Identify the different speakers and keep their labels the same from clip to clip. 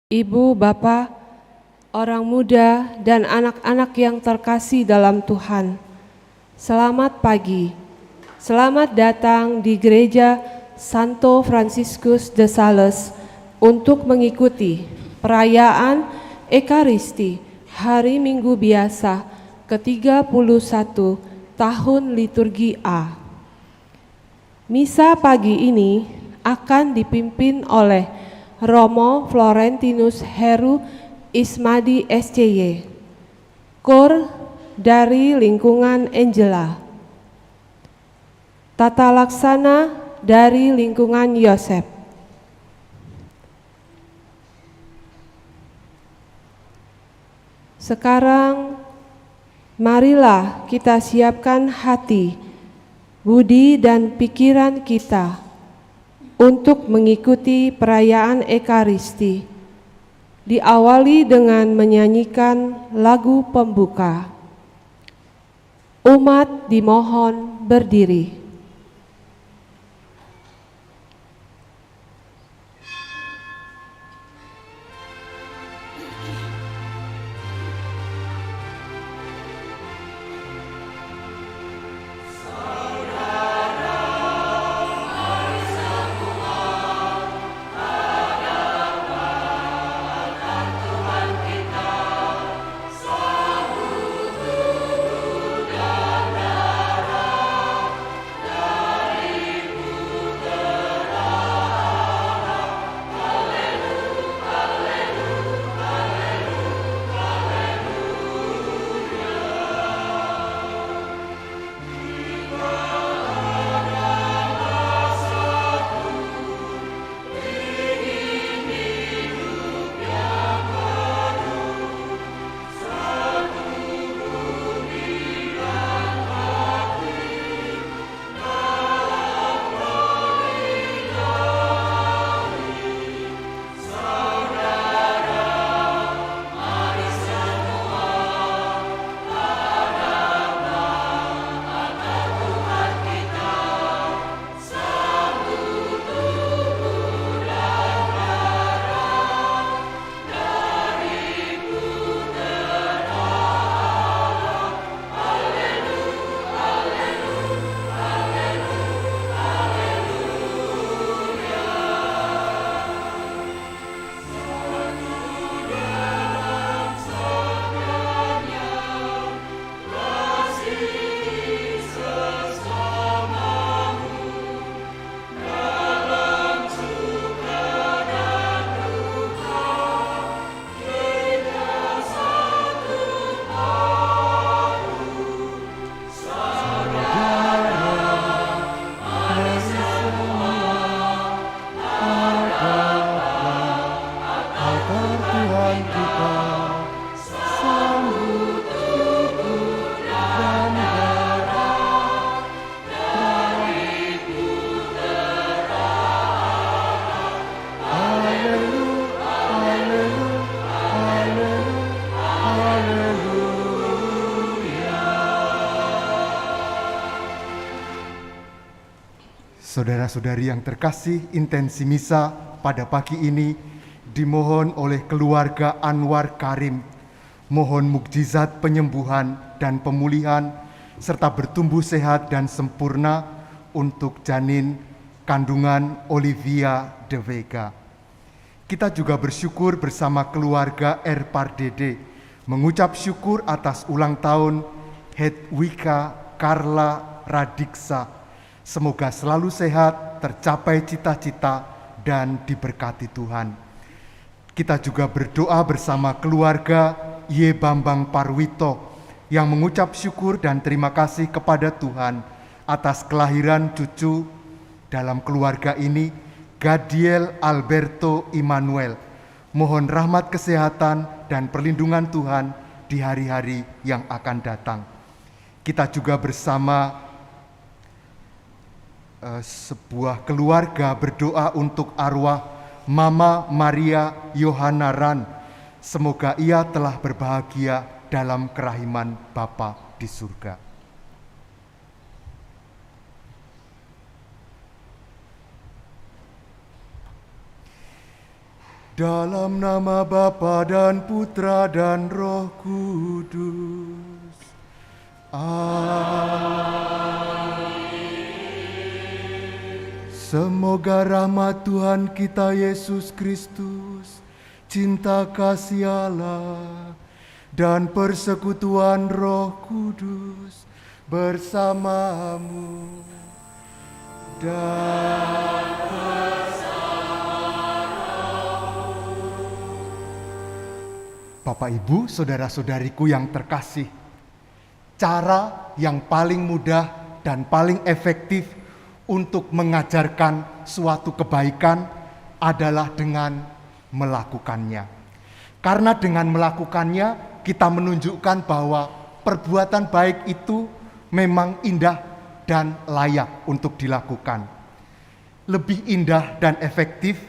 Speaker 1: Ibu, Bapak, orang muda, dan anak-anak yang terkasih dalam Tuhan, selamat pagi. Selamat datang di Gereja Santo Franciscus de Sales untuk mengikuti perayaan Ekaristi Hari Minggu Biasa ke-31 tahun liturgi A. Misa pagi ini akan dipimpin oleh Romo Florentinus Heru Ismadi SCY, Kor dari lingkungan Angela, tata laksana dari lingkungan Yosef. Sekarang marilah kita siapkan hati, budi dan pikiran kita untuk mengikuti perayaan Ekaristi, diawali dengan menyanyikan lagu pembuka. Umat dimohon berdiri.
Speaker 2: Saudara-saudari yang terkasih, intensi misa pada pagi ini dimohon oleh keluarga Anwar Karim. Mohon mukjizat penyembuhan dan pemulihan serta bertumbuh sehat dan sempurna untuk janin kandungan Olivia de Vega. Kita juga bersyukur bersama keluarga R. Pardede mengucap syukur atas ulang tahun Hedwika Carla Radiksa. Semoga selalu sehat, tercapai cita-cita, dan diberkati Tuhan. Kita juga berdoa bersama keluarga Y. Bambang Parwito yang mengucap syukur dan terima kasih kepada Tuhan atas kelahiran cucu dalam keluarga ini, Gadiel Alberto Immanuel. Mohon rahmat kesehatan dan perlindungan Tuhan di hari-hari yang akan datang. Kita juga bersama sebuah keluarga berdoa untuk arwah Mama Maria Yohana Ran. Semoga ia telah berbahagia dalam kerahiman Bapa di surga. Dalam nama Bapa dan Putra dan Roh Kudus. Amin. Semoga rahmat Tuhan kita Yesus Kristus, cinta kasih Allah, dan persekutuan Roh Kudus bersamamu dan Bapak, Ibu, saudara-saudariku yang terkasih, cara yang paling mudah dan paling efektif untuk mengajarkan suatu kebaikan adalah dengan melakukannya. Karena dengan melakukannya, kita menunjukkan bahwa perbuatan baik itu memang indah dan layak untuk dilakukan. Lebih indah dan efektif,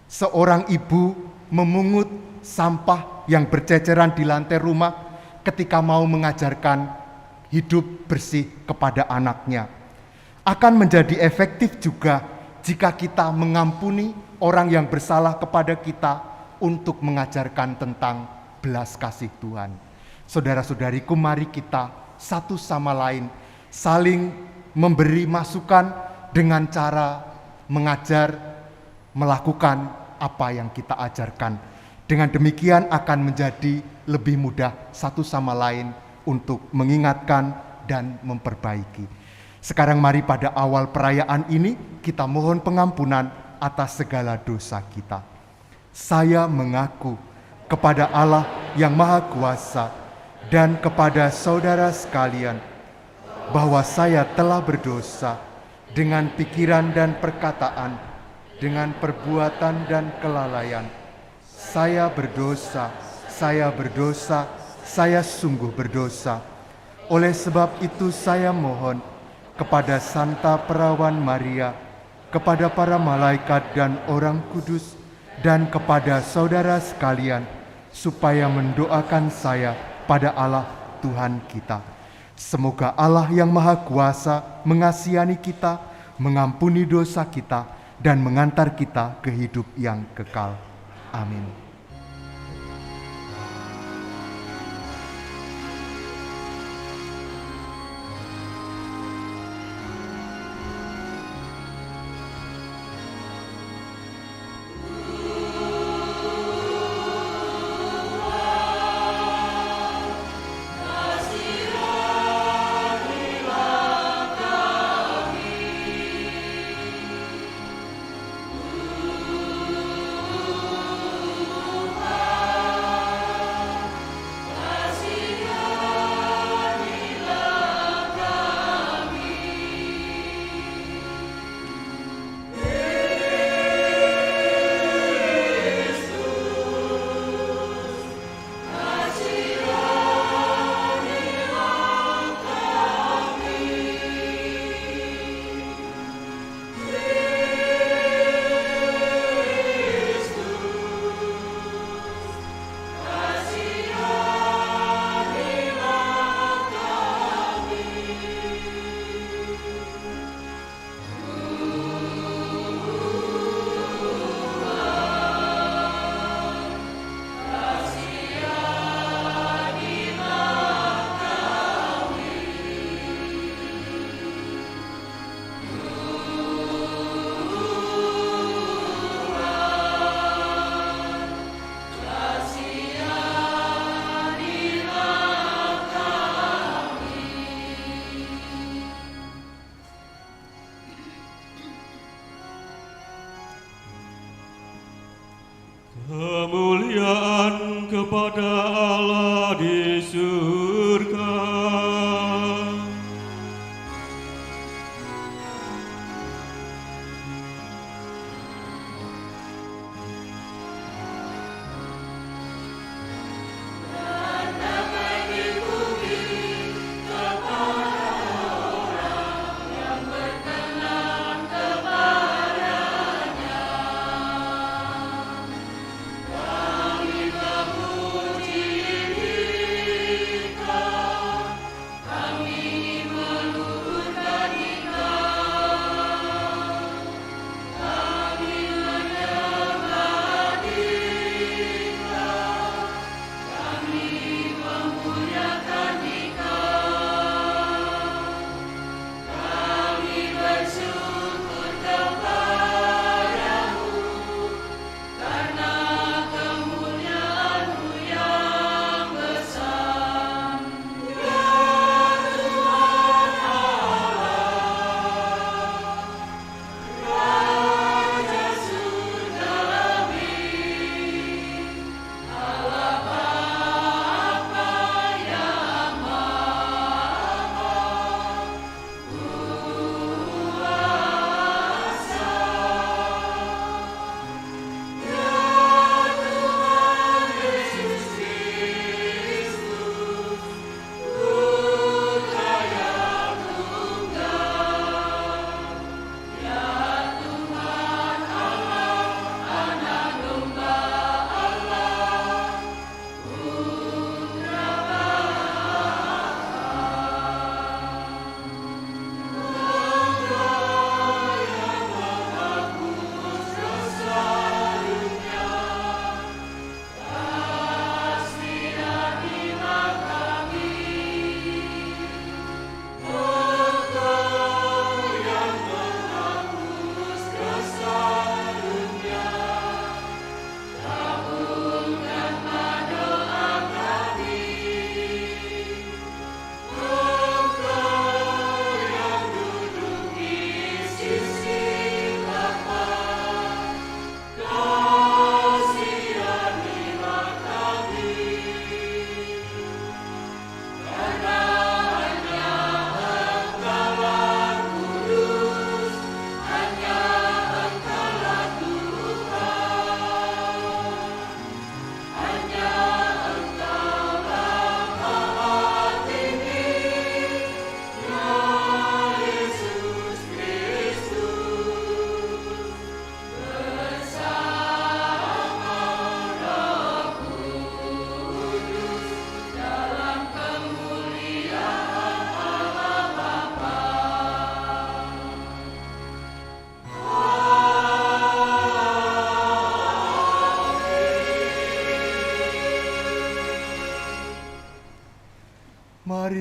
Speaker 2: seorang ibu memungut sampah yang berceceran di lantai rumah ketika mau mengajarkan hidup bersih kepada anaknya. Akan menjadi efektif juga jika kita mengampuni orang yang bersalah kepada kita untuk mengajarkan tentang belas kasih Tuhan. Saudara-saudariku, mari kita satu sama lain saling memberi masukan dengan cara mengajar, melakukan apa yang kita ajarkan. Dengan demikian akan menjadi lebih mudah satu sama lain untuk mengingatkan dan memperbaiki. Sekarang mari pada awal perayaan ini kita mohon pengampunan atas segala dosa kita. Saya mengaku kepada Allah yang Maha Kuasa dan kepada saudara sekalian bahwa saya telah berdosa dengan pikiran dan perkataan, dengan perbuatan dan kelalaian. Saya berdosa, saya sungguh berdosa. Oleh sebab itu saya mohon kepada Santa Perawan Maria, kepada para malaikat dan orang kudus, dan kepada saudara sekalian, supaya mendoakan saya pada Allah Tuhan kita. Semoga Allah yang Maha Kuasa mengasihani kita, mengampuni dosa kita, dan mengantar kita ke hidup yang kekal. Amin.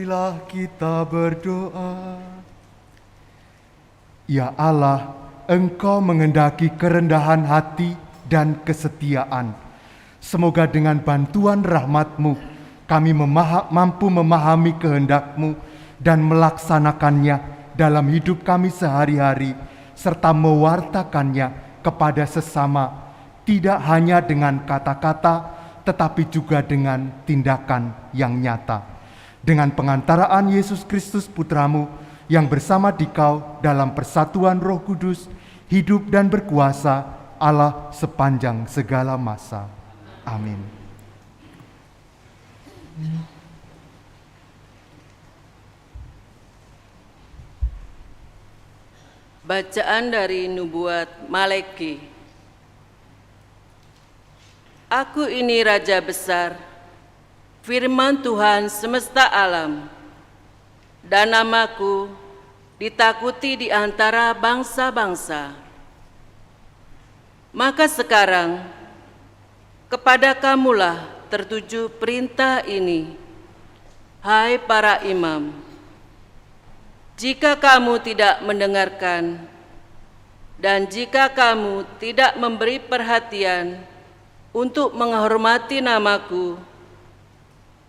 Speaker 2: Marilah kita berdoa. Ya Allah, Engkau mengendaki kerendahan hati dan kesetiaan. Semoga dengan bantuan rahmat-Mu, kami mampu memahami kehendak-Mu dan melaksanakannya dalam hidup kami sehari-hari, serta mewartakannya kepada sesama, tidak hanya dengan kata-kata, tetapi juga dengan tindakan yang nyata. Dengan pengantaraan Yesus Kristus Putra-Mu, yang bersama Dikau dalam persatuan Roh Kudus, hidup dan berkuasa Allah sepanjang segala masa. Amin.
Speaker 3: Bacaan dari Nubuat Maleki. Aku ini Raja besar, firman Tuhan semesta alam, dan namaku ditakuti di antara bangsa-bangsa. Maka sekarang, kepada kamulah tertuju perintah ini, hai para imam. Jika kamu tidak mendengarkan, dan jika kamu tidak memberi perhatian untuk menghormati namaku,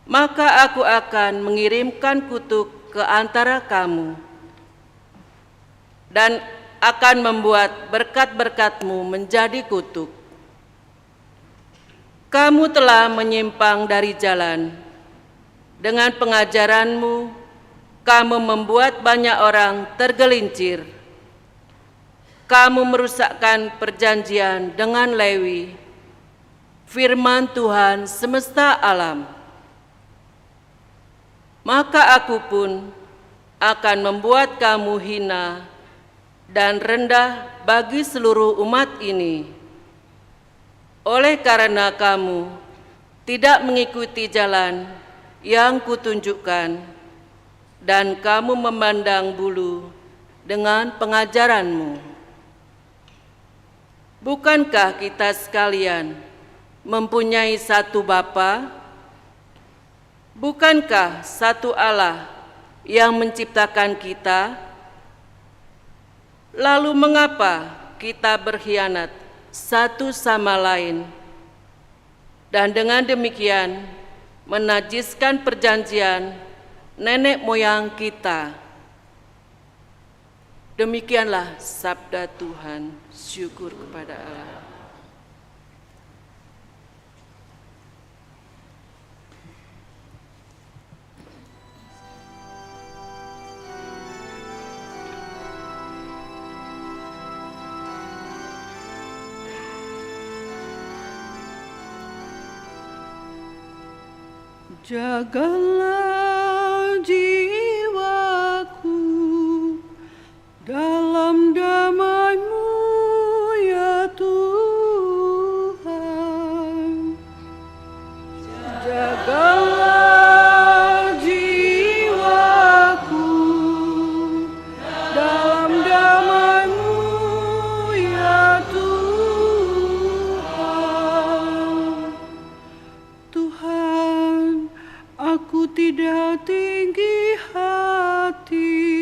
Speaker 3: maka aku akan mengirimkan kutuk ke antara kamu, dan akan membuat berkat-berkatmu menjadi kutuk. Kamu telah menyimpang dari jalan. Dengan pengajaranmu, kamu membuat banyak orang tergelincir. Kamu merusakkan perjanjian dengan Lewi, firman Tuhan semesta alam. Maka aku pun akan membuat kamu hina dan rendah bagi seluruh umat ini. Oleh karena kamu tidak mengikuti jalan yang kutunjukkan, dan kamu memandang bulu dengan pengajaranmu. Bukankah kita sekalian mempunyai satu Bapa? Bukankah satu Allah yang menciptakan kita? Lalu mengapa kita berkhianat satu sama lain, dan dengan demikian menajiskan perjanjian nenek moyang kita? Demikianlah sabda Tuhan. Syukur kepada Allah.
Speaker 4: Jagalah jiwaku dalam damai-Mu, ya Tuhan. Jagalah jiwaku dalam damai-Mu, ya Tuhan. Tuhan, aku tidak tinggi hati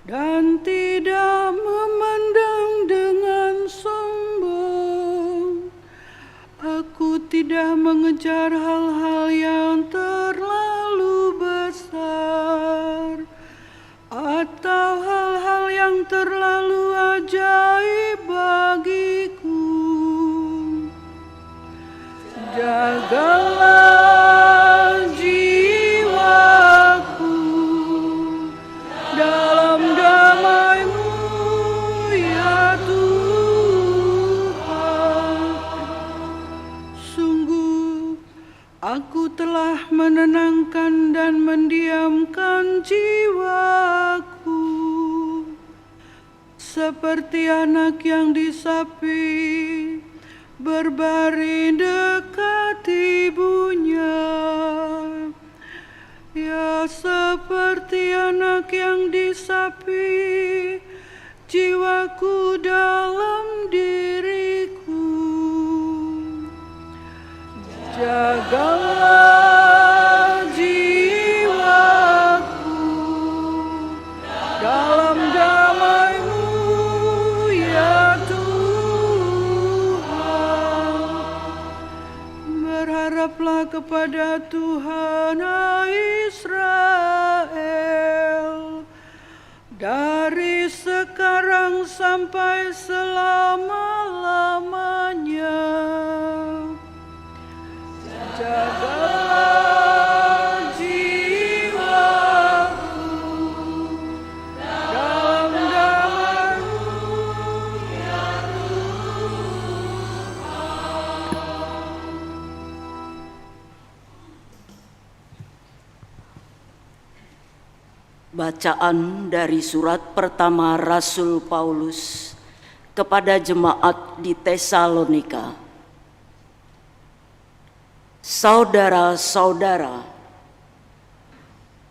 Speaker 4: dan tidak memandang dengan sombong. Aku tidak mengejar hal-hal yang terlalu besar atau hal-hal yang terlalu ajaib bagiku. Jagalah jiwaku dalam damai-Mu, ya Tuhan. Sungguh, aku telah menenangkan dan mendiamkan jiwaku, seperti anak yang disapi berbaring dekat ibunya. Ya, seperti anak yang disapi, jiwaku dalam diriku. Jagalah jiwaku kepada Tuhan Israel dari sekarang sampai selama-lamanya. Jagalah jiwaku dalam damai-Mu ya Tuhan.
Speaker 3: Bacaan dari surat pertama Rasul Paulus kepada jemaat di Tesalonika. Saudara-saudara,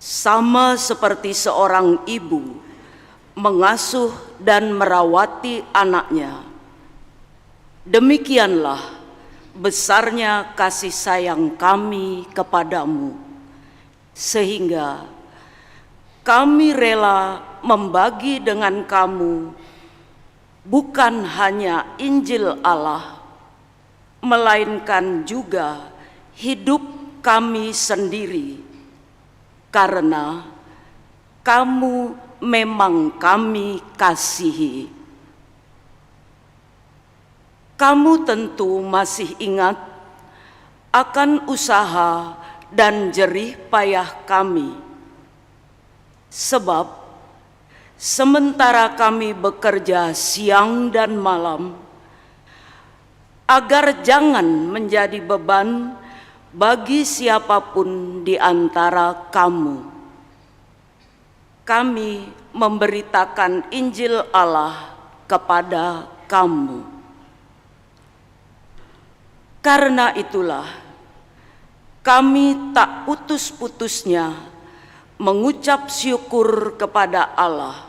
Speaker 3: sama seperti seorang ibu mengasuh dan merawati anaknya, demikianlah besarnya kasih sayang kami kepadamu, sehingga kami rela membagi dengan kamu bukan hanya Injil Allah, melainkan juga hidup kami sendiri, karena kamu memang kami kasihi. Kamu tentu masih ingat akan usaha dan jerih payah kami, sebab sementara kami bekerja siang dan malam, agar jangan menjadi beban bagi siapapun di antara kamu, kami memberitakan Injil Allah kepada kamu. Karena itulah kami tak putus-putusnya mengucap syukur kepada Allah,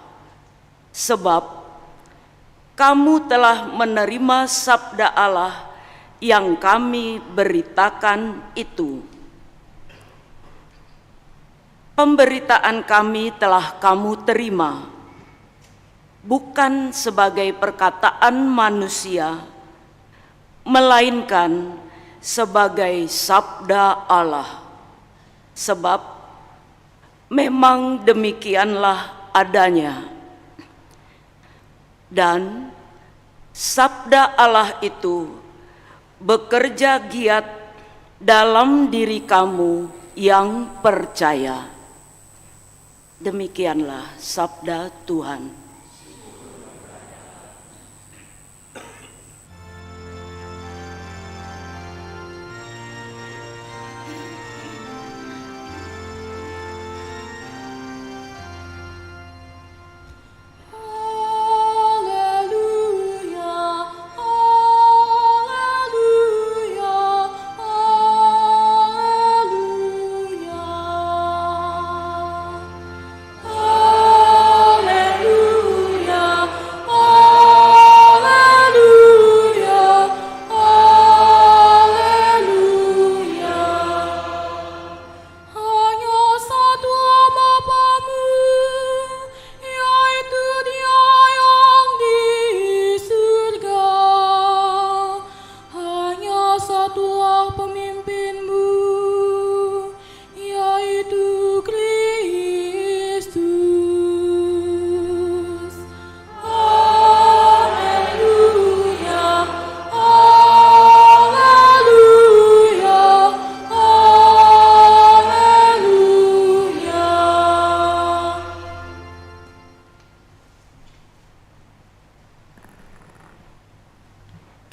Speaker 3: sebab kamu telah menerima sabda Allah yang kami beritakan itu. Pemberitaan kami telah kamu terima, bukan sebagai perkataan manusia, melainkan sebagai sabda Allah. Sebab memang demikianlah adanya. Dan sabda Allah itu bekerja giat dalam diri kamu yang percaya. Demikianlah sabda Tuhan.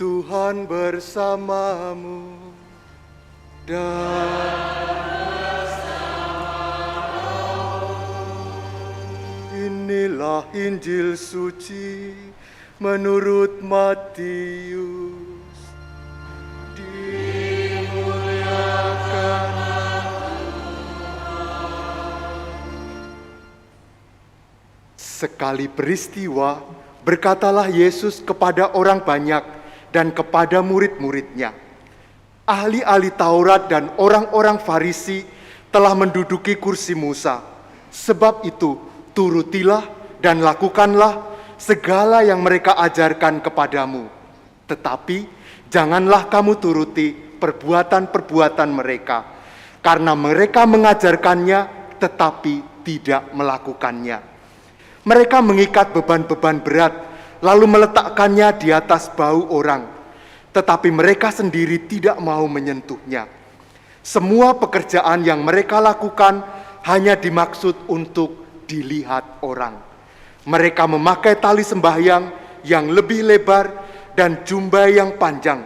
Speaker 2: Tuhan bersamamu dan inilah Injil suci menurut Matius. Dimuliakan sekali peristiwa, berkatalah Yesus kepada orang banyak dan kepada murid-muridnya, ahli-ahli Taurat dan orang-orang Farisi telah menduduki kursi Musa. Sebab itu, turutilah dan lakukanlah segala yang mereka ajarkan kepadamu. Tetapi janganlah kamu turuti perbuatan-perbuatan mereka, karena mereka mengajarkannya tetapi tidak melakukannya. Mereka mengikat beban-beban berat, lalu meletakkannya di atas bahu orang, tetapi mereka sendiri tidak mau menyentuhnya. Semua pekerjaan yang mereka lakukan hanya dimaksud untuk dilihat orang. Mereka memakai tali sembahyang yang lebih lebar dan jubah yang panjang.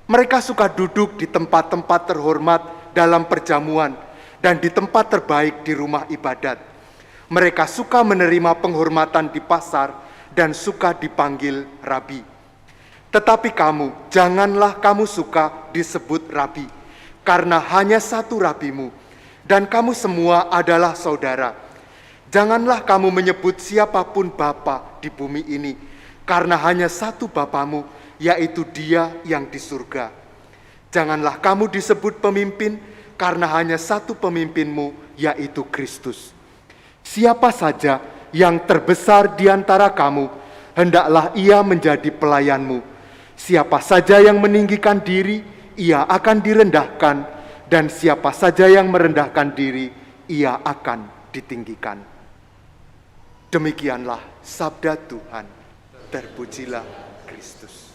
Speaker 2: Mereka suka duduk di tempat-tempat terhormat dalam perjamuan dan di tempat terbaik di rumah ibadat. Mereka suka menerima penghormatan di pasar dan suka dipanggil rabi. Tetapi kamu, janganlah kamu suka disebut rabi, karena hanya satu rabimu, dan kamu semua adalah saudara. Janganlah kamu menyebut siapapun bapa di bumi ini, karena hanya satu bapamu, yaitu Dia yang di surga. Janganlah kamu disebut pemimpin, karena hanya satu pemimpinmu, yaitu Kristus. Siapa saja yang terbesar di antara kamu, hendaklah ia menjadi pelayanmu. Siapa saja yang meninggikan diri, ia akan direndahkan, dan siapa saja yang merendahkan diri, ia akan ditinggikan. Demikianlah sabda Tuhan. Terpujilah Kristus.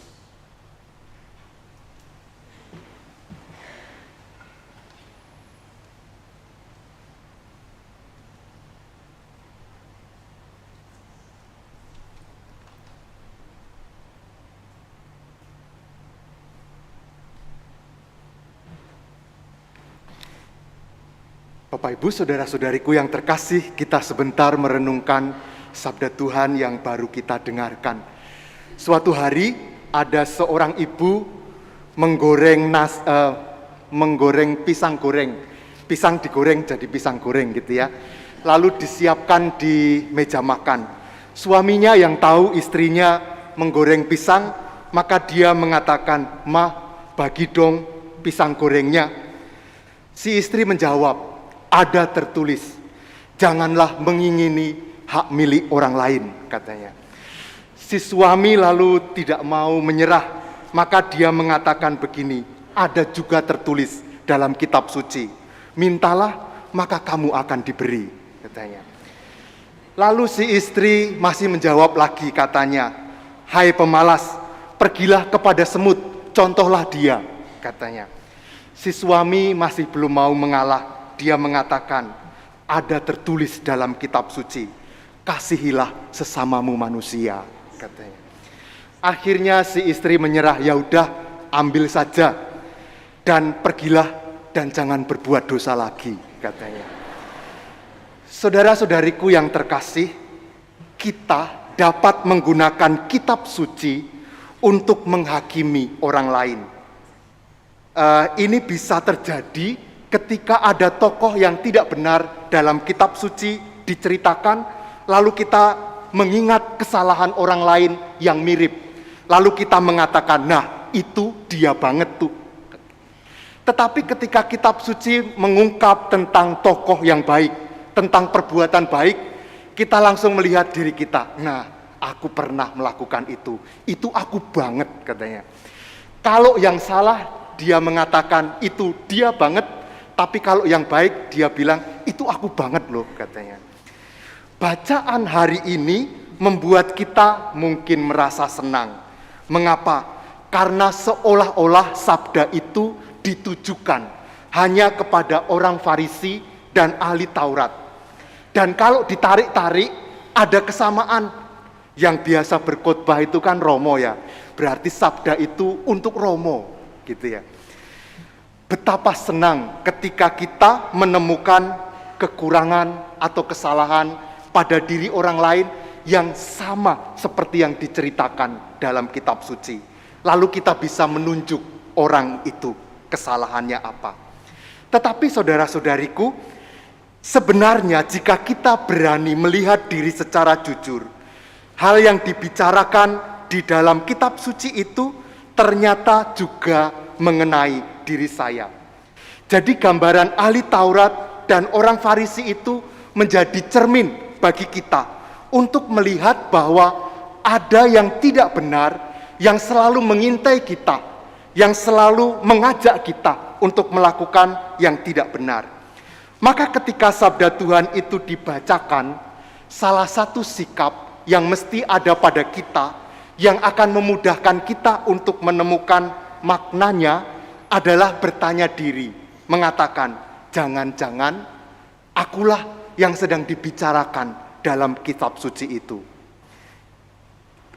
Speaker 2: Bapak Ibu, saudara-saudariku yang terkasih, kita sebentar merenungkan sabda Tuhan yang baru kita dengarkan. Suatu hari ada seorang ibu menggoreng pisang goreng. Pisang digoreng jadi pisang goreng gitu ya. Lalu disiapkan di meja makan. Suaminya yang tahu istrinya menggoreng pisang, maka dia mengatakan, "Ma, bagi dong pisang gorengnya." Si istri menjawab, "Ada tertulis, janganlah mengingini hak milik orang lain," katanya. Si suami lalu tidak mau menyerah, maka dia mengatakan begini, "Ada juga tertulis dalam kitab suci, mintalah maka kamu akan diberi," katanya. Lalu si istri masih menjawab lagi, katanya, "Hai pemalas, pergilah kepada semut, contohlah dia," katanya. Si suami masih belum mau mengalah. Dia mengatakan, "Ada tertulis dalam kitab suci, kasihilah sesamamu manusia," katanya. Akhirnya si istri menyerah, "Ya udah, ambil saja dan pergilah dan jangan berbuat dosa lagi," katanya. Saudara-saudariku yang terkasih, kita dapat menggunakan kitab suci untuk menghakimi orang lain. Ini bisa terjadi ketika ada tokoh yang tidak benar dalam kitab suci diceritakan, lalu kita mengingat kesalahan orang lain yang mirip, lalu kita mengatakan, "Nah, itu dia banget tuh." Tetapi ketika kitab suci mengungkap tentang tokoh yang baik, tentang perbuatan baik, kita langsung melihat diri kita, "Nah, aku pernah melakukan itu aku banget," katanya. Kalau yang salah, dia mengatakan itu dia banget, tapi kalau yang baik, dia bilang, "Itu aku banget loh," katanya. Bacaan hari ini membuat kita mungkin merasa senang. Mengapa? Karena seolah-olah sabda itu ditujukan hanya kepada orang Farisi dan ahli Taurat. Dan kalau ditarik-tarik, ada kesamaan. Yang biasa berkhotbah itu kan Romo ya. Berarti sabda itu untuk Romo, gitu ya. Betapa senang ketika kita menemukan kekurangan atau kesalahan pada diri orang lain yang sama seperti yang diceritakan dalam kitab suci. Lalu kita bisa menunjuk orang itu kesalahannya apa. Tetapi saudara-saudariku, sebenarnya jika kita berani melihat diri secara jujur, hal yang dibicarakan di dalam kitab suci itu ternyata juga mengenai diri saya. Jadi gambaran ahli Taurat dan orang Farisi itu menjadi cermin bagi kita untuk melihat bahwa ada yang tidak benar yang selalu mengintai kita, yang selalu mengajak kita untuk melakukan yang tidak benar. Maka ketika sabda Tuhan itu dibacakan, salah satu sikap yang mesti ada pada kita, yang akan memudahkan kita untuk menemukan maknanya adalah bertanya diri, mengatakan, jangan-jangan akulah yang sedang dibicarakan dalam kitab suci itu.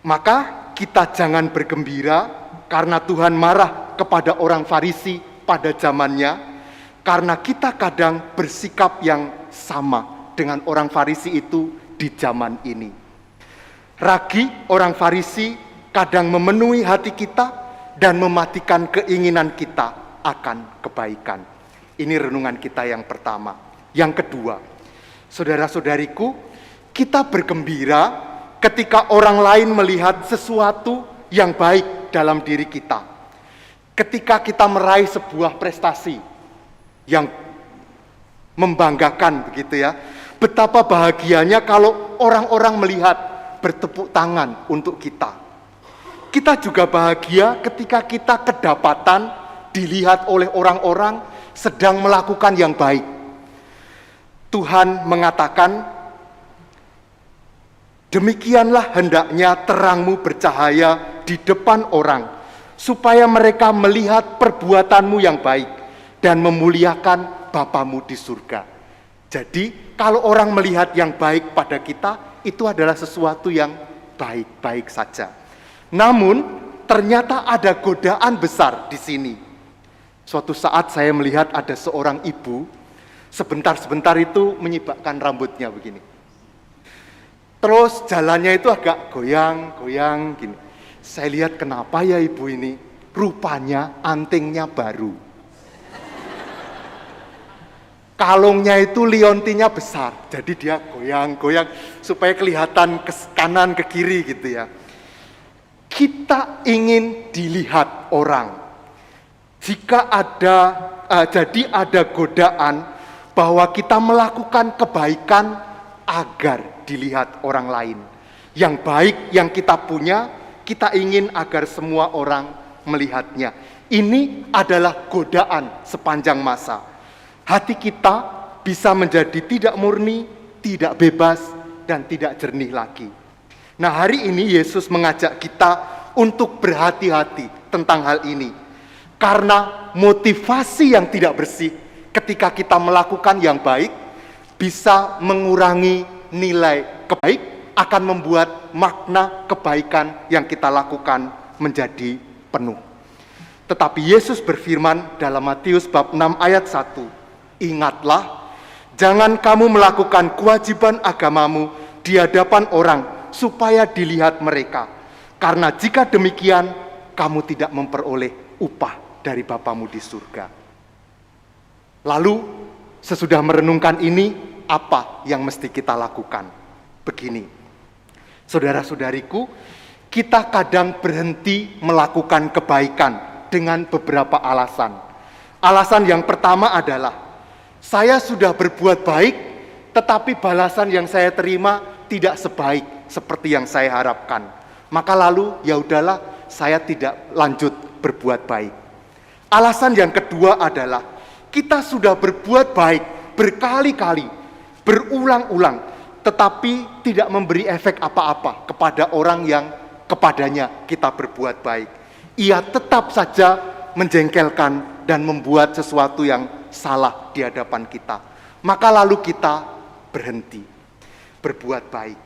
Speaker 2: Maka kita jangan bergembira karena Tuhan marah kepada orang Farisi pada zamannya, karena kita kadang bersikap yang sama dengan orang Farisi itu di zaman ini. Ragi orang Farisi kadang memenuhi hati kita dan mematikan keinginan kita akan kebaikan. Ini renungan kita yang pertama. Yang kedua, saudara-saudariku, kita bergembira ketika orang lain melihat sesuatu yang baik dalam diri kita. Ketika kita meraih sebuah prestasi yang membanggakan begitu ya. Betapa bahagianya kalau orang-orang melihat bertepuk tangan untuk kita. Kita juga bahagia ketika kita kedapatan dilihat oleh orang-orang sedang melakukan yang baik. Tuhan mengatakan, demikianlah hendaknya terangmu bercahaya di depan orang, supaya mereka melihat perbuatanmu yang baik dan memuliakan Bapamu di surga. Jadi, kalau orang melihat yang baik pada kita, itu adalah sesuatu yang baik-baik saja. Namun, ternyata ada godaan besar di sini. Suatu saat saya melihat ada seorang ibu, sebentar-sebentar itu menyibakkan rambutnya begini. Terus jalannya itu agak goyang-goyang gini. Saya lihat kenapa ya ibu ini? Rupanya antingnya baru. Kalungnya itu liontinya besar, jadi dia goyang-goyang supaya kelihatan ke kanan ke kiri gitu ya. Kita ingin dilihat orang. Jika jadi ada godaan bahwa kita melakukan kebaikan agar dilihat orang lain. Yang baik yang kita punya, kita ingin agar semua orang melihatnya. Ini adalah godaan sepanjang masa. Hati kita bisa menjadi tidak murni, tidak bebas, dan tidak jernih lagi. Nah, hari ini Yesus mengajak kita untuk berhati-hati tentang hal ini. Karena motivasi yang tidak bersih ketika kita melakukan yang baik bisa mengurangi nilai kebaik, akan membuat makna kebaikan yang kita lakukan menjadi penuh. Tetapi Yesus berfirman dalam Matius bab 6 ayat 1, ingatlah, jangan kamu melakukan kewajiban agamamu di hadapan orang supaya dilihat mereka. Karena jika demikian, kamu tidak memperoleh upah dari Bapamu di surga. Lalu, sesudah merenungkan ini, apa yang mesti kita lakukan? Begini, saudara-saudariku, kita kadang berhenti melakukan kebaikan dengan beberapa alasan. Alasan yang pertama adalah, saya sudah berbuat baik, tetapi balasan yang saya terima tidak sebaik seperti yang saya harapkan. Maka lalu, ya udahlah, saya tidak lanjut berbuat baik. Alasan yang kedua adalah, kita sudah berbuat baik berkali-kali, berulang-ulang, tetapi tidak memberi efek apa-apa kepada orang yang kepadanya kita berbuat baik. Ia tetap saja menjengkelkan dan membuat sesuatu yang salah di hadapan kita. Maka lalu kita berhenti berbuat baik.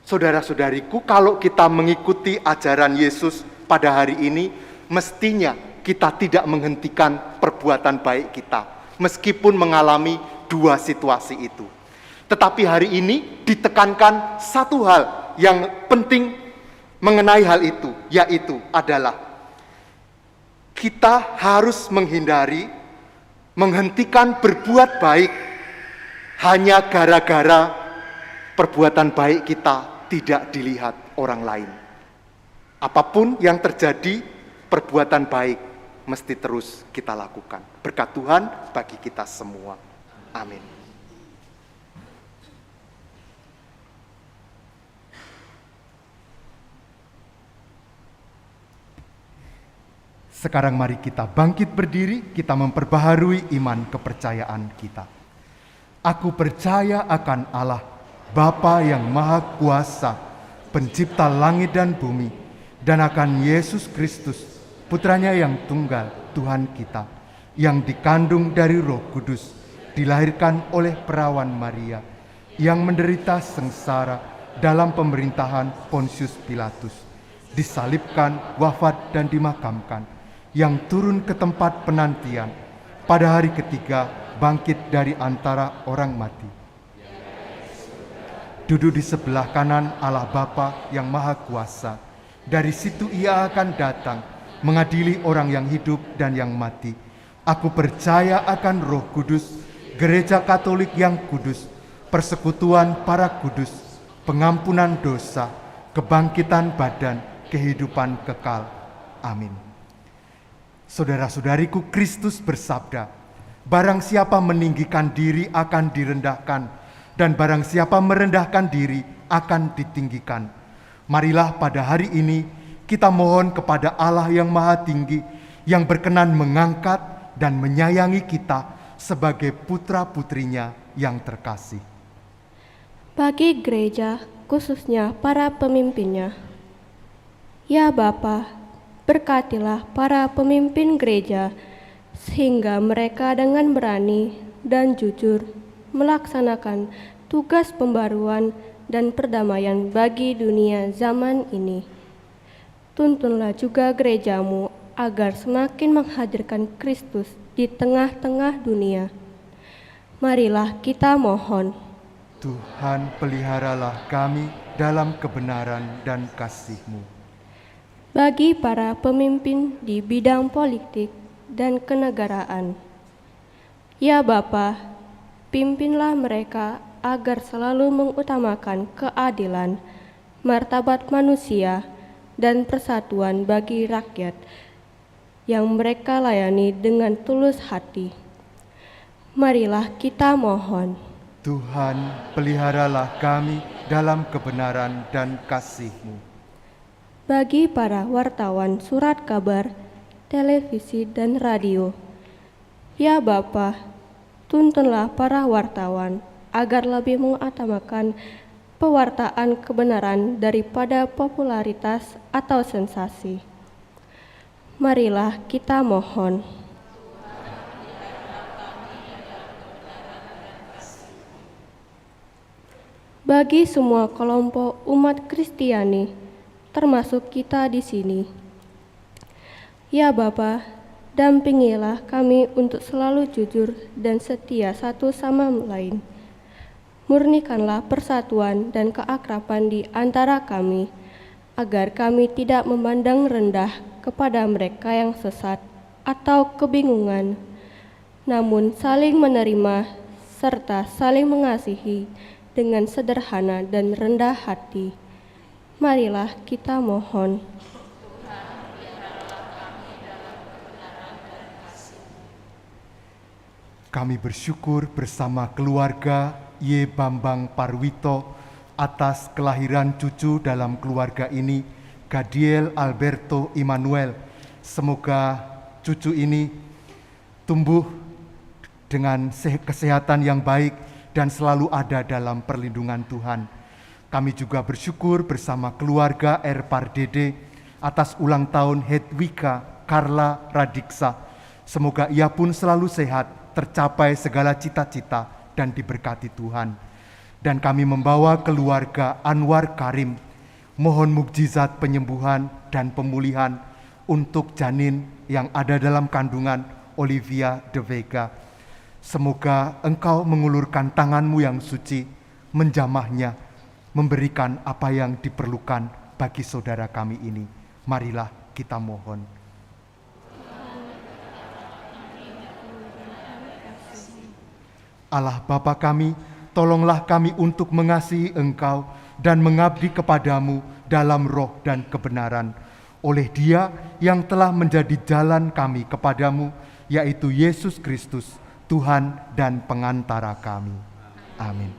Speaker 2: Saudara-saudariku, kalau kita mengikuti ajaran Yesus pada hari ini, mestinya kita tidak menghentikan perbuatan baik kita, meskipun mengalami dua situasi itu. Tetapi hari ini ditekankan satu hal yang penting mengenai hal itu, yaitu adalah kita harus menghentikan berbuat baik hanya gara-gara perbuatan baik kita tidak dilihat orang lain. Apapun yang terjadi, perbuatan baik mesti terus kita lakukan. Berkat Tuhan bagi kita semua. Amin. Sekarang mari kita bangkit berdiri, kita memperbaharui iman kepercayaan kita. Aku percaya akan Allah, Bapa yang Maha Kuasa, Pencipta langit dan bumi, dan akan Yesus Kristus, Putranya yang tunggal, Tuhan kita, yang dikandung dari Roh Kudus, dilahirkan oleh perawan Maria, yang menderita sengsara dalam pemerintahan Pontius Pilatus, disalibkan, wafat dan dimakamkan, yang turun ke tempat penantian, pada hari ketiga bangkit dari antara orang mati. Duduk di sebelah kanan Allah Bapa yang Maha Kuasa. Dari situ Ia akan datang mengadili orang yang hidup dan yang mati. Aku percaya akan Roh Kudus, Gereja Katolik yang kudus, persekutuan para kudus, pengampunan dosa, kebangkitan badan, kehidupan kekal. Amin. Saudara-saudariku, Kristus bersabda, barang siapa meninggikan diri akan direndahkan, dan barang siapa merendahkan diri akan ditinggikan. Marilah pada hari ini kita mohon kepada Allah yang Maha Tinggi, yang berkenan mengangkat dan menyayangi kita sebagai putra-putrinya yang terkasih.
Speaker 1: Bagi gereja, khususnya para pemimpinnya, ya Bapa, berkatilah para pemimpin gereja, sehingga mereka dengan berani dan jujur melaksanakan tugas pembaruan dan perdamaian bagi dunia zaman ini. Tuntunlah juga gerejamu agar semakin menghadirkan Kristus di tengah-tengah dunia. Marilah kita mohon.
Speaker 2: Tuhan, peliharalah kami dalam kebenaran dan kasih-Mu.
Speaker 1: Bagi para pemimpin di bidang politik dan kenegaraan, ya Bapa, pimpinlah mereka agar selalu mengutamakan keadilan, martabat manusia, dan persatuan bagi rakyat yang mereka layani dengan tulus hati. Marilah kita mohon.
Speaker 2: Tuhan, peliharalah kami dalam kebenaran dan kasih-Mu.
Speaker 1: Bagi para wartawan surat kabar, televisi, dan radio, ya Bapa, tuntunlah para wartawan agar lebih mengutamakan pewartaan kebenaran daripada popularitas atau sensasi. Marilah kita mohon. Bagi semua kelompok umat Kristiani, termasuk kita di sini, ya Bapa, dampingilah kami untuk selalu jujur dan setia satu sama lain. Murnikanlah persatuan dan keakraban di antara kami, agar kami tidak memandang rendah kepada mereka yang sesat atau kebingungan, namun saling menerima serta saling mengasihi dengan sederhana dan rendah hati. Marilah kita mohon.
Speaker 2: Kami bersyukur bersama keluarga Y. Bambang Parwito atas kelahiran cucu dalam keluarga ini, Gadiel Alberto Immanuel. Semoga cucu ini tumbuh dengan kesehatan yang baik dan selalu ada dalam perlindungan Tuhan. Kami juga bersyukur bersama keluarga R. Pardede atas ulang tahun Hedwika Carla Radiksa. Semoga ia pun selalu sehat, tercapai segala cita-cita dan diberkati Tuhan. Dan kami membawa keluarga Anwar Karim, mohon mukjizat penyembuhan dan pemulihan untuk janin yang ada dalam kandungan Olivia de Vega. Semoga Engkau mengulurkan tangan-Mu yang suci, menjamahnya, memberikan apa yang diperlukan bagi saudara kami ini. Marilah kita mohon. Allah Bapa kami, tolonglah kami untuk mengasihi Engkau dan mengabdi kepadamu dalam roh dan kebenaran. Oleh Dia yang telah menjadi jalan kami kepadamu, yaitu Yesus Kristus, Tuhan dan pengantara kami. Amin.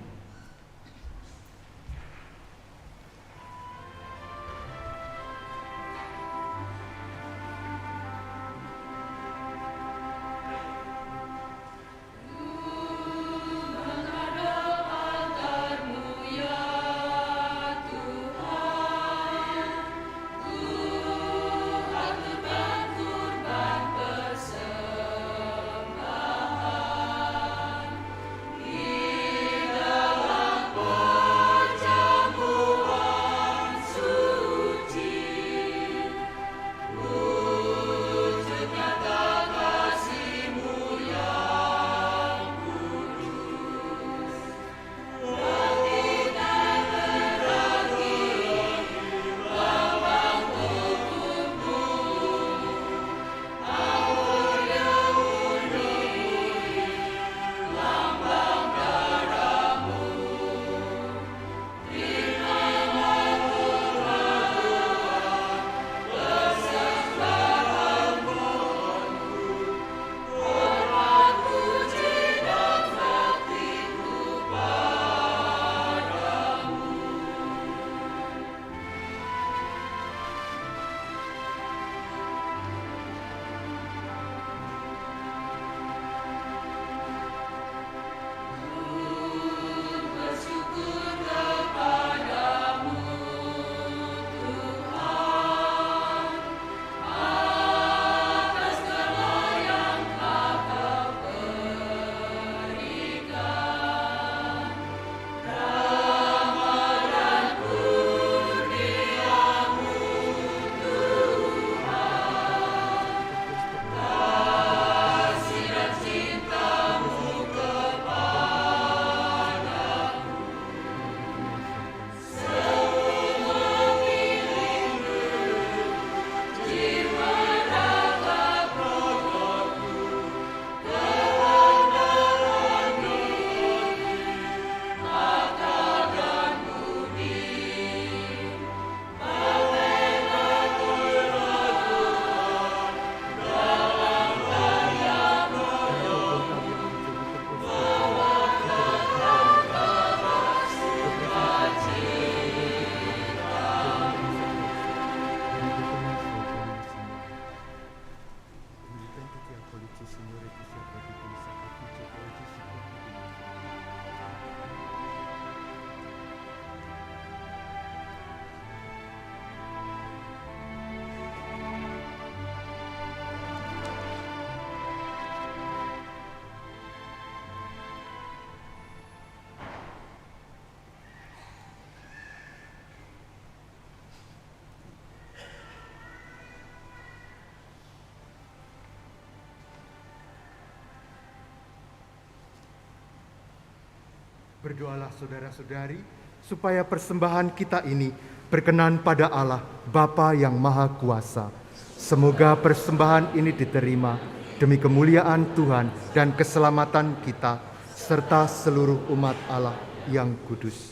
Speaker 2: Berdoalah saudara-saudari, supaya persembahan kita ini berkenan pada Allah, Bapa yang Maha Kuasa. Semoga persembahan ini diterima demi kemuliaan Tuhan dan keselamatan kita, serta seluruh umat Allah yang kudus.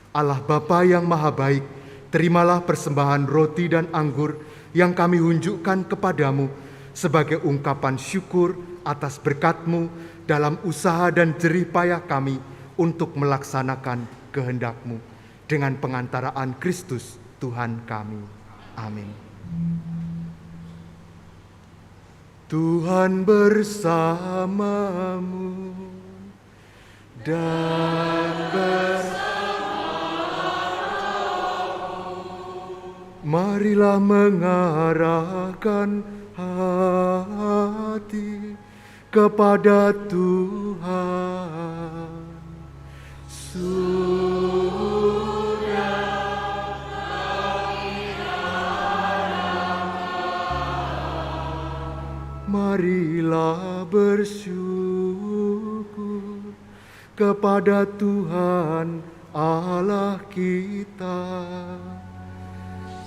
Speaker 2: Allah Bapa yang Maha Baik, terimalah persembahan roti dan anggur yang kami unjukkan kepadamu sebagai ungkapan syukur atas berkat-Mu dalam usaha dan jerih payah kami untuk melaksanakan kehendak-Mu dengan pengantaraan Kristus Tuhan kami. Amin. Tuhan bersamamu dan marilah mengarahkan hati kepada Tuhan. Marilah bersyukur kepada Tuhan Allah kita.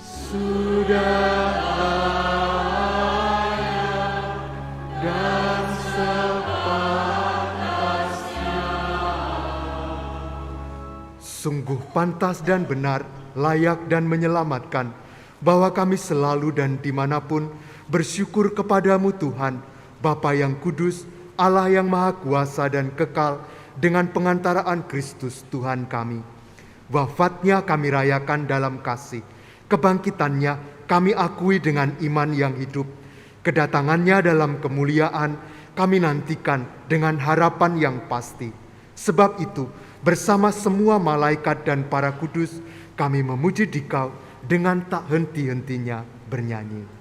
Speaker 2: Sudah layak dan sepantasnya. Sungguh pantas dan benar, layak dan menyelamatkan, bahwa kami selalu dan dimanapun bersyukur kepadamu Tuhan, Bapa yang kudus, Allah yang maha kuasa dan kekal, dengan pengantaraan Kristus Tuhan kami. Wafatnya kami rayakan dalam kasih, kebangkitannya kami akui dengan iman yang hidup, kedatangannya dalam kemuliaan kami nantikan dengan harapan yang pasti. Sebab itu, bersama semua malaikat dan para kudus, kami memuji Dikau dengan tak henti-hentinya bernyanyi.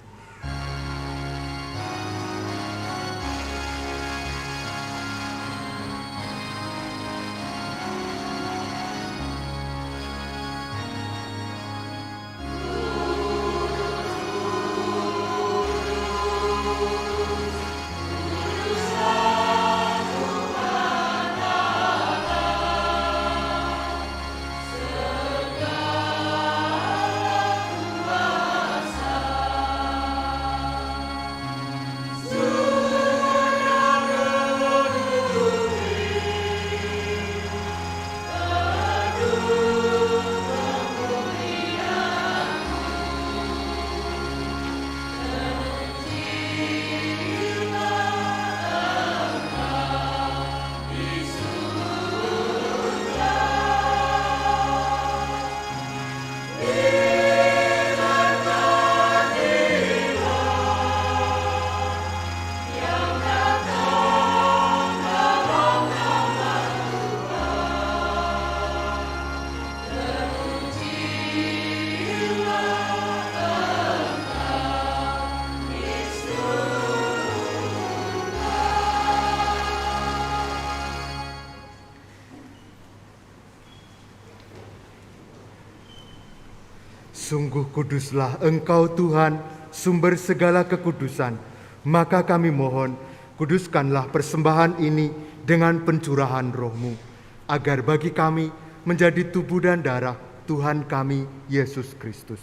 Speaker 2: Sungguh kuduslah Engkau Tuhan, sumber segala kekudusan. Maka kami mohon, kuduskanlah persembahan ini dengan pencurahan Roh-Mu, agar bagi kami menjadi tubuh dan darah Tuhan kami, Yesus Kristus.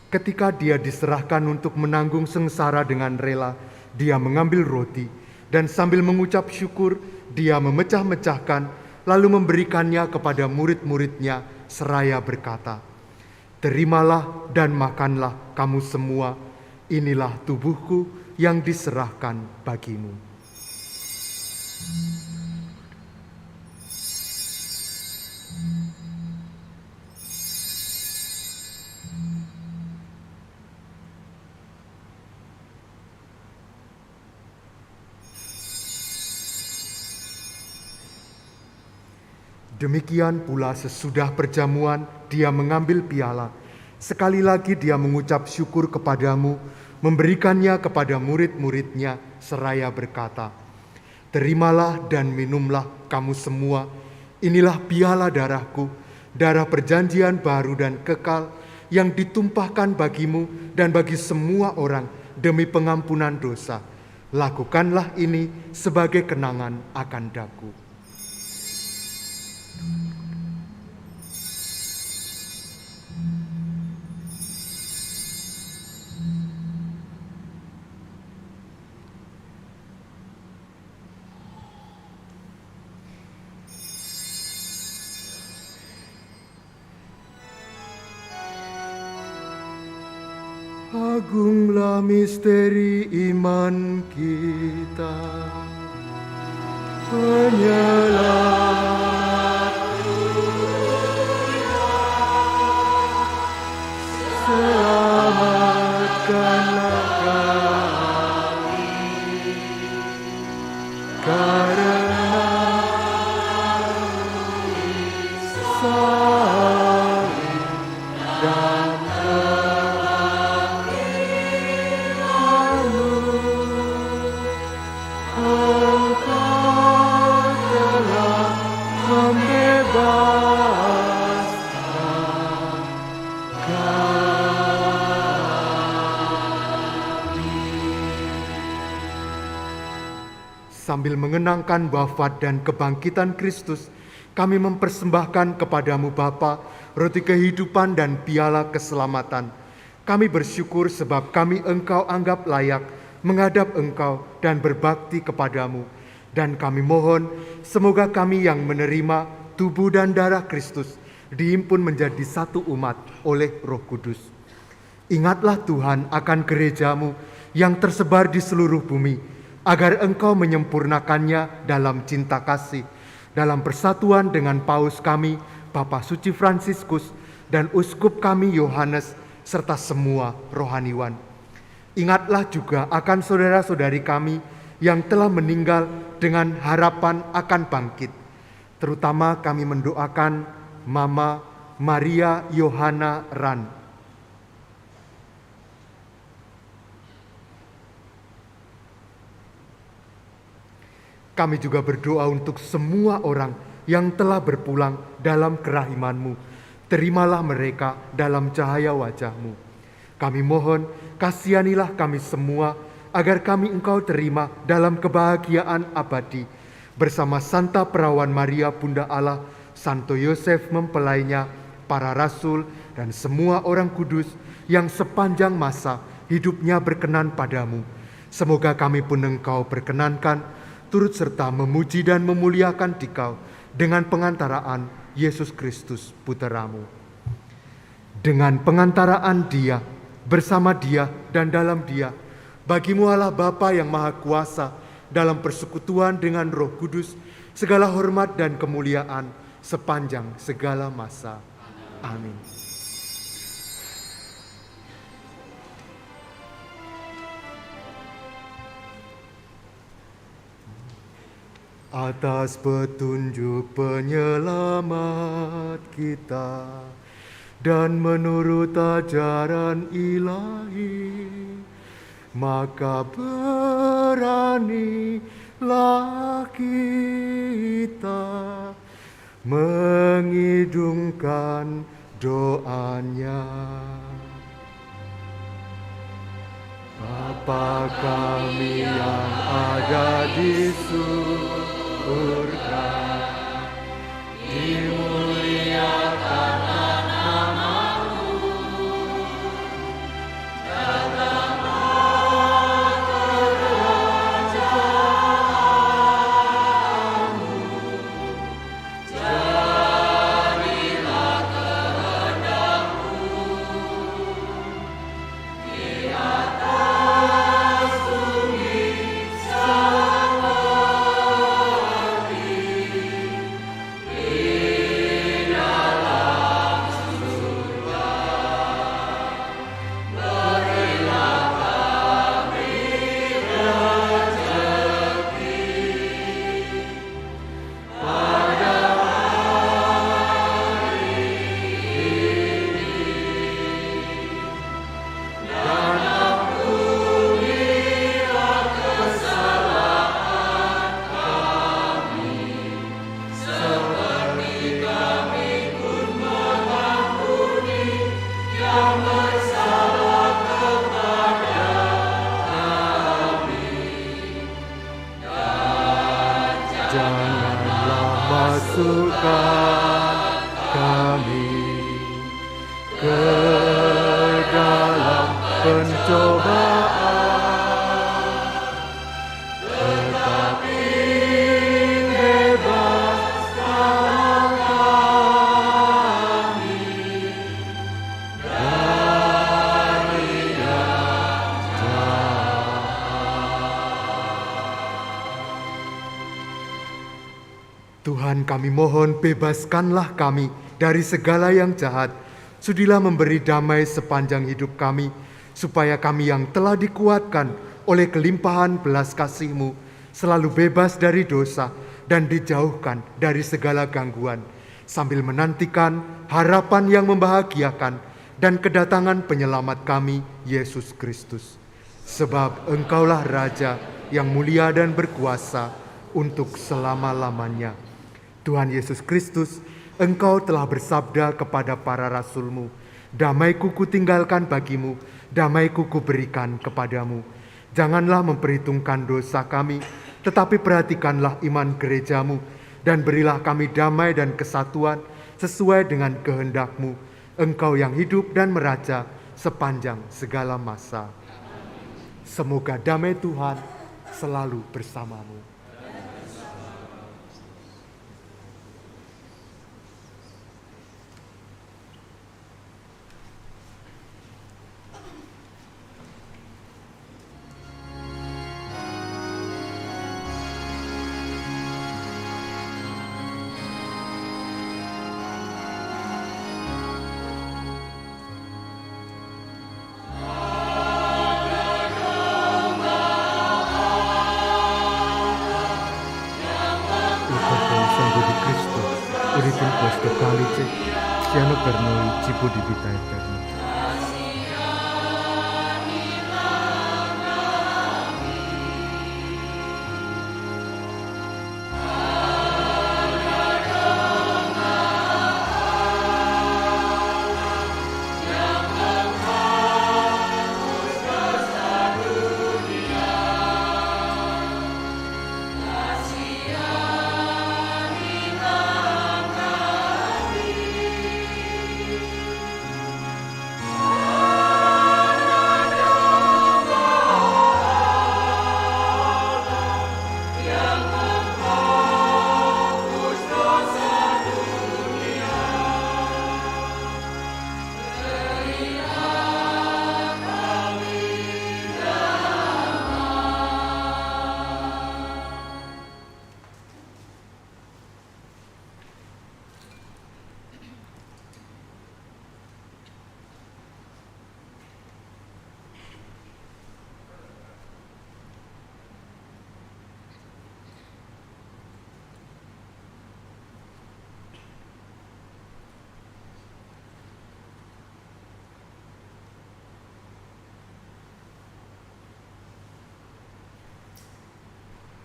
Speaker 2: Ketika Dia diserahkan untuk menanggung sengsara dengan rela, Dia mengambil roti, dan sambil mengucap syukur, Dia memecah-mecahkan, lalu memberikannya kepada murid-murid-Nya, seraya berkata, "Terimalah dan makanlah kamu semua, inilah tubuhku yang diserahkan bagimu." Demikian pula sesudah perjamuan, Dia mengambil piala. Sekali lagi Dia mengucap syukur kepadamu, memberikannya kepada murid-murid-Nya, seraya berkata, "Terimalah dan minumlah kamu semua, inilah piala darahku, darah perjanjian baru dan kekal, yang ditumpahkan bagimu dan bagi semua orang demi pengampunan dosa. Lakukanlah ini sebagai kenangan akan daku." Agunglah misteri iman kita. Penyelamat selamatkanlah kami, karena salib dan kebangkitanmu, Engkau telah membebaskan kami. Sambil mengenangkan wafat dan kebangkitan Kristus, kami mempersembahkan kepadamu Bapa, roti kehidupan dan piala keselamatan. Kami bersyukur sebab kami Engkau anggap layak menghadap Engkau dan berbakti kepadamu. Dan kami mohon, semoga kami yang menerima tubuh dan darah Kristus dihimpun menjadi satu umat oleh Roh Kudus. Ingatlah Tuhan akan gerejamu yang tersebar di seluruh bumi, agar Engkau menyempurnakannya dalam cinta kasih, dalam persatuan dengan Paus kami, Bapak Suci Fransiskus, dan Uskup kami Yohanes, serta semua rohaniwan. Ingatlah juga akan saudara-saudari kami yang telah meninggal dengan harapan akan bangkit. Terutama kami mendoakan Mama Maria Yohana Ran. Kami juga berdoa untuk semua orang yang telah berpulang dalam kerahiman-Mu. Terimalah mereka dalam cahaya wajah-Mu. Kami mohon, kasihanilah kami semua, agar kami Engkau terima dalam kebahagiaan abadi. Bersama Santa Perawan Maria Bunda Allah, Santo Yosef mempelainya, para rasul, dan semua orang kudus yang sepanjang masa hidupnya berkenan padamu. Semoga kami pun Engkau berkenankan, turut serta memuji dan memuliakan Dikau dengan pengantaraan Yesus Kristus Putramu. Dengan pengantaraan Dia, bersama Dia dan dalam Dia, bagimu Allah Bapa yang Maha Kuasa, dalam persekutuan dengan Roh Kudus, segala hormat dan kemuliaan sepanjang segala masa. Amin. Atas petunjuk penyelamat kita dan menurut ajaran ilahi, maka beranilah kita mengidungkan doanya. Bapa kami yang ada di surga, dimuliakanlah nama-Mu, datanglah kerajaan-Mu, jadilah kehendak-Mu di atas bumi seperti di dalam surga. Berilah kami rezeki pada hari ini, dan ampunilah kesalahan kami, seperti kami pun mengampuni yang bersalah kepada kami. Dan janganlah masukkan kami ke dalam pencobaan, tetapi bebaskanlah kami dari Tuhan, kami mohon bebaskanlah kami dari segala yang jahat. Sudilah memberi damai sepanjang hidup kami, supaya kami yang telah dikuatkan oleh kelimpahan belas kasih-Mu selalu bebas dari dosa dan dijauhkan dari segala gangguan, sambil menantikan harapan yang membahagiakan dan kedatangan penyelamat kami, Yesus Kristus. Sebab Engkaulah Raja yang mulia dan berkuasa untuk selama-lamanya. Tuhan Yesus Kristus, Engkau telah bersabda kepada para rasul-Mu, "Damai-Ku kutinggalkan bagimu, damai-Ku kuberikan kepadamu." Janganlah memperhitungkan dosa kami, tetapi perhatikanlah iman gereja-Mu, dan berilah kami damai dan kesatuan sesuai dengan kehendak-Mu, Engkau yang hidup dan meraja sepanjang segala masa. Semoga damai Tuhan selalu bersamamu. In questo calice siano per noi cibo di vita eterna.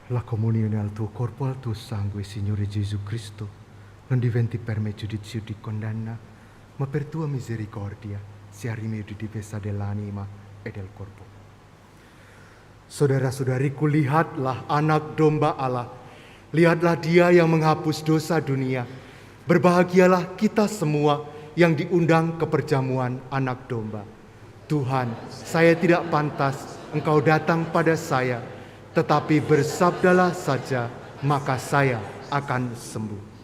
Speaker 2: La comunione al tuo corpo e al tuo sangue, Signore Gesù Cristo, non diventi per me giudizio di condanna, ma per tua misericordia sia rimedio di dosa dell'anima e del corpo. Saudara-saudariku, lihatlah anak domba Allah. Lihatlah Dia yang menghapus dosa dunia. Berbahagialah kita semua yang diundang ke perjamuan anak domba. Tuhan, saya tidak pantas Engkau datang pada saya, tetapi bersabdalah saja, maka saya akan sembuh.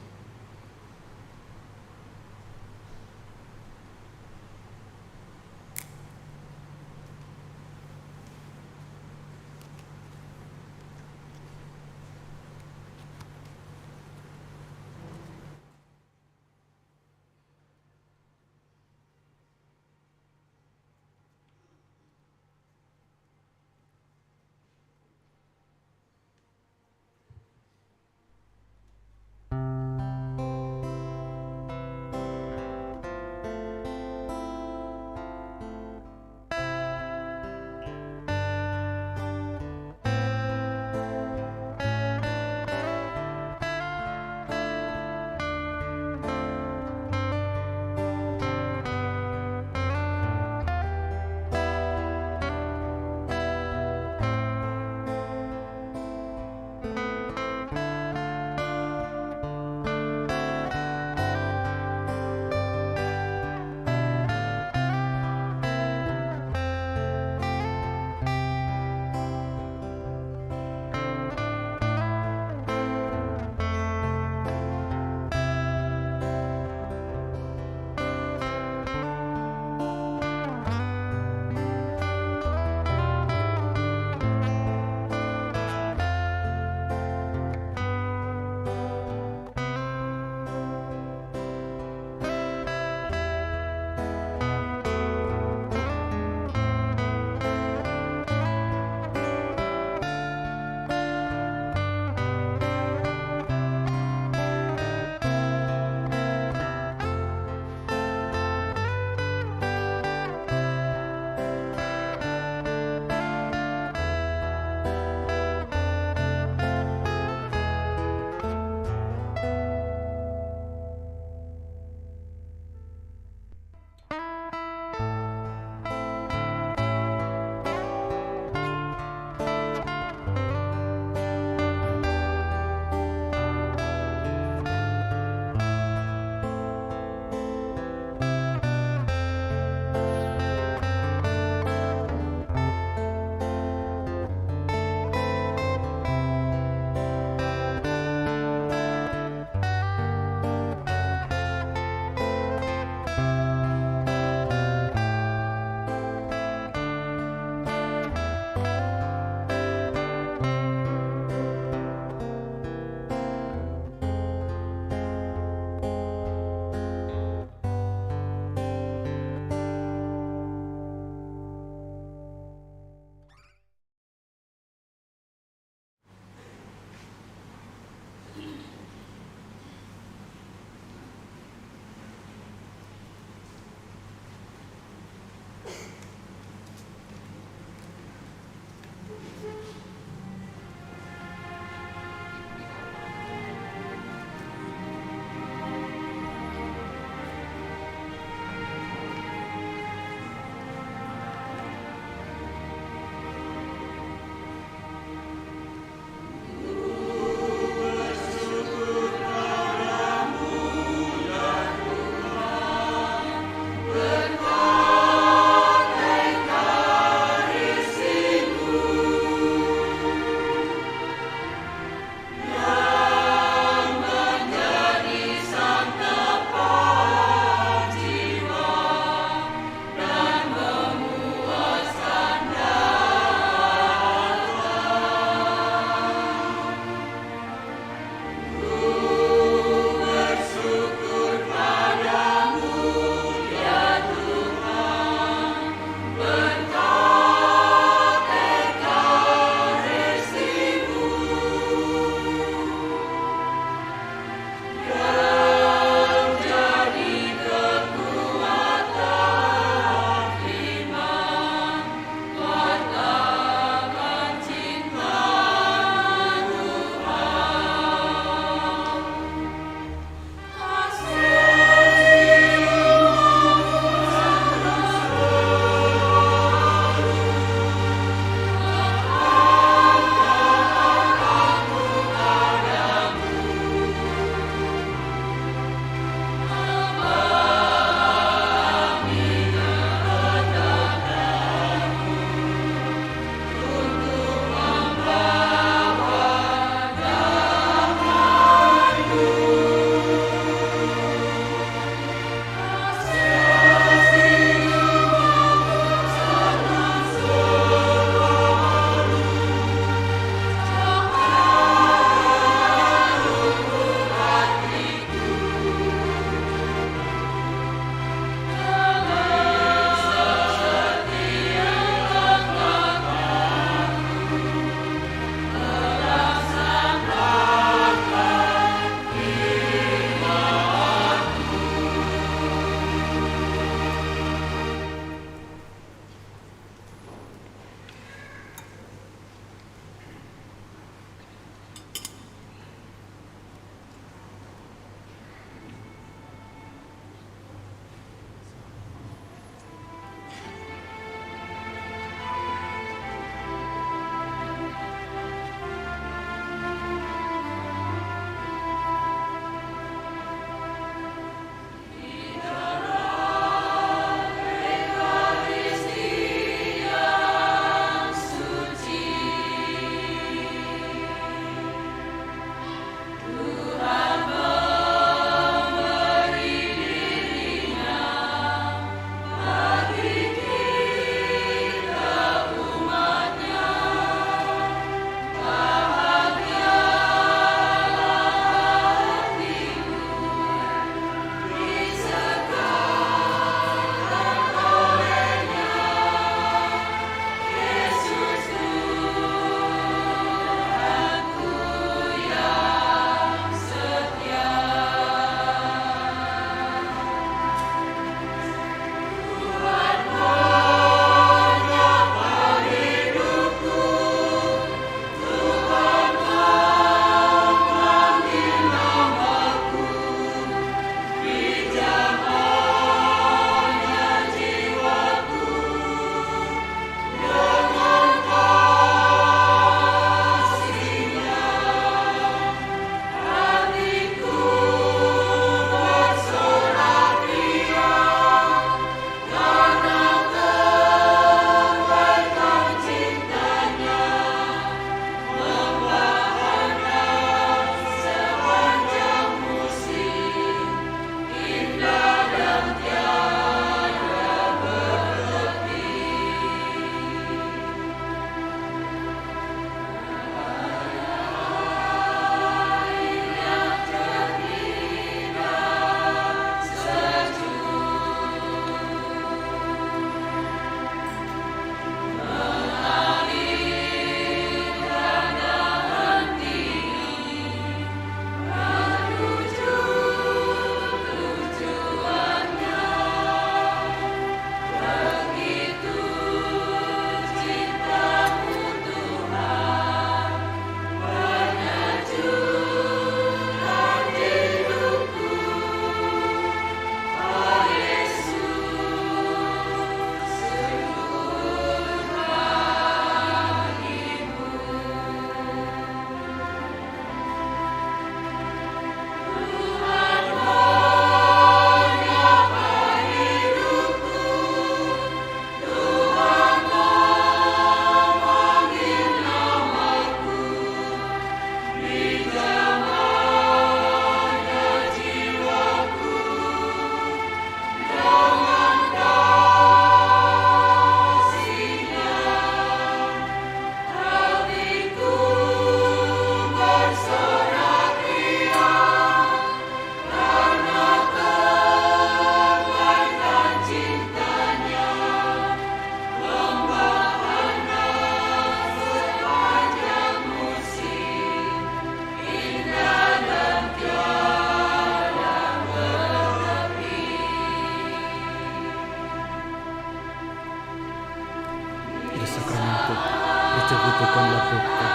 Speaker 5: con la bocca,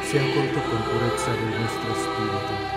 Speaker 5: sia colto con purezza del nostro spirito.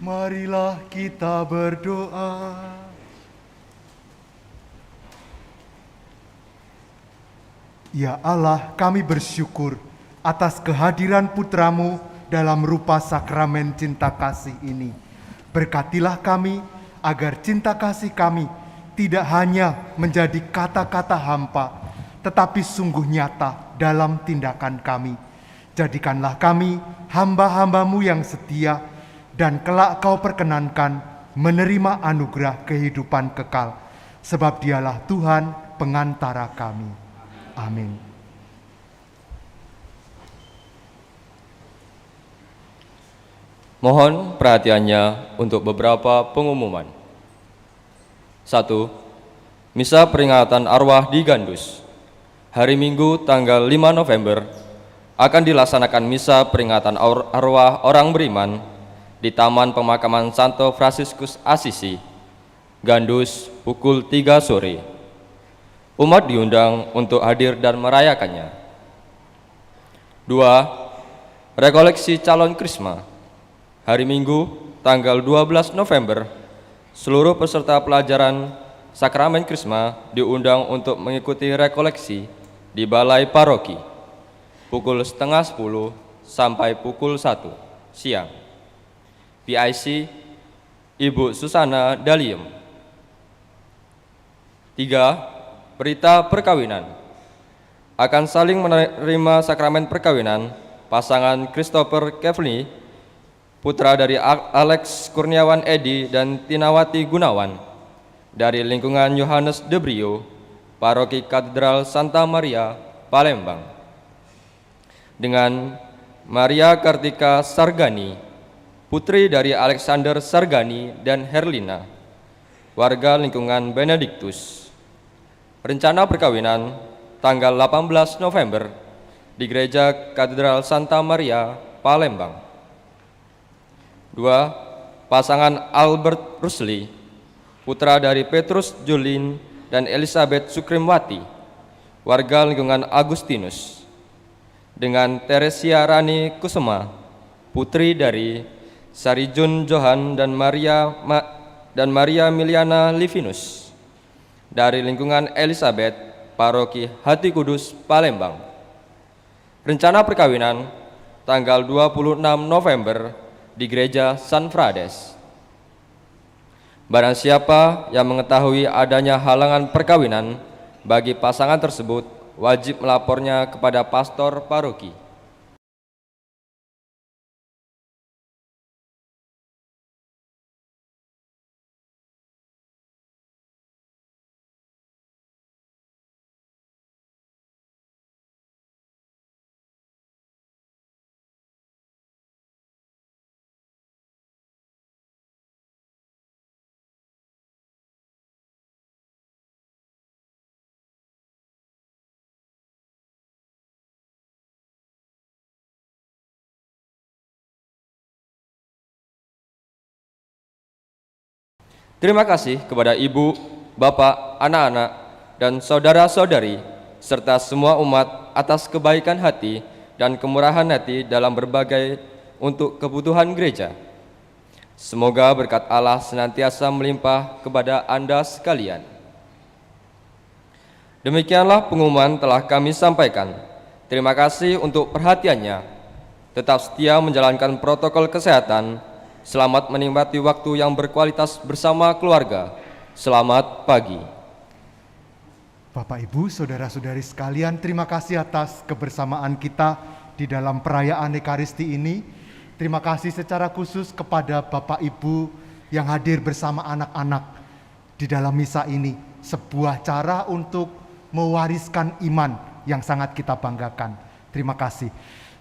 Speaker 2: Marilah kita berdoa. Ya Allah, kami bersyukur atas kehadiran putramu dalam rupa sakramen cinta kasih ini. Berkatilah kami agar cinta kasih kami tidak hanya menjadi kata-kata hampa, tetapi sungguh nyata dalam tindakan kami. Jadikanlah kami hamba-hambamu yang setia, dan kelak kau perkenankan menerima anugerah kehidupan kekal, sebab dialah Tuhan pengantara kami. Amin.
Speaker 6: Mohon perhatiannya untuk beberapa pengumuman. 1. Misa peringatan arwah di Gandus. Hari Minggu tanggal 5 November akan dilaksanakan misa peringatan arwah orang beriman di Taman Pemakaman Santo Fransiskus Assisi, Gandus, pukul 3 sore. Umat diundang untuk hadir dan merayakannya. 2. Rekoleksi calon Krisma. Hari Minggu, tanggal 12 November, seluruh peserta pelajaran Sakramen Krisma diundang untuk mengikuti rekoleksi di Balai Paroki, pukul setengah 10 sampai pukul 1 siang. PIC Ibu Susana Daliem. 3. Berita perkawinan. Akan saling menerima sakramen perkawinan pasangan Christopher Kevli, putra dari Alex Kurniawan Edi dan Tinawati Gunawan, dari lingkungan Yohanes de Brio, Paroki Katedral Santa Maria, Palembang, dengan Maria Kartika Sargani, putri dari Alexander Sargani dan Herlina, warga lingkungan Benediktus. Rencana perkawinan tanggal 18 November di Gereja Katedral Santa Maria, Palembang. 2. Pasangan Albert Rusli, putra dari Petrus Julin dan Elizabeth Sukrimwati, warga lingkungan Agustinus, dengan Teresia Rani Kusuma, putri dari Sarijun Johan dan Maria Miliana Livinus, dari lingkungan Elizabeth, Paroki Hati Kudus, Palembang. Rencana perkawinan tanggal 26 November di Gereja San Frades. Barang siapa yang mengetahui adanya halangan perkawinan bagi pasangan tersebut, wajib melapornya kepada pastor paroki. Terima kasih kepada ibu, bapak, anak-anak, dan saudara-saudari, serta semua umat atas kebaikan hati dan kemurahan hati dalam berbagai untuk kebutuhan gereja. Semoga berkat Allah senantiasa melimpah kepada Anda sekalian. Demikianlah pengumuman telah kami sampaikan. Terima kasih untuk perhatiannya. Tetap setia menjalankan protokol kesehatan. Selamat menikmati waktu yang berkualitas bersama keluarga. Selamat pagi.
Speaker 2: Bapak, Ibu, saudara-saudari sekalian, terima kasih atas kebersamaan kita di dalam perayaan Ekaristi ini. Terima kasih secara khusus kepada Bapak Ibu yang hadir bersama anak-anak di dalam misa ini. Sebuah cara untuk mewariskan iman yang sangat kita banggakan. Terima kasih.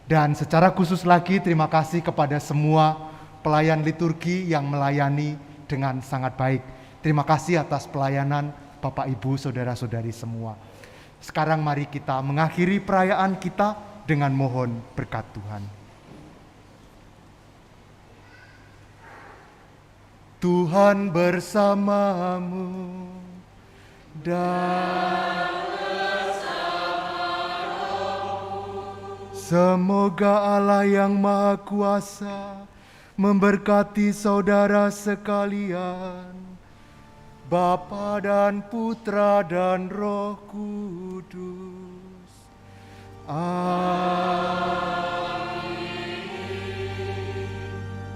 Speaker 2: Dan secara khusus lagi terima kasih kepada semua pelayan liturgi yang melayani dengan sangat baik. Terima kasih atas pelayanan Bapak Ibu saudara-saudari semua. Sekarang mari kita mengakhiri perayaan kita dengan mohon berkat Tuhan. Tuhan bersamamu dan semoga Allah yang Maha Kuasa memberkati saudara sekalian, Bapa dan Putra dan Roh Kudus. Amin.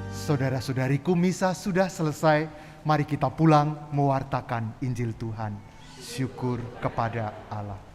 Speaker 2: Saudara-saudariku, misa sudah selesai. Mari kita pulang mewartakan Injil Tuhan. Syukur kepada Allah.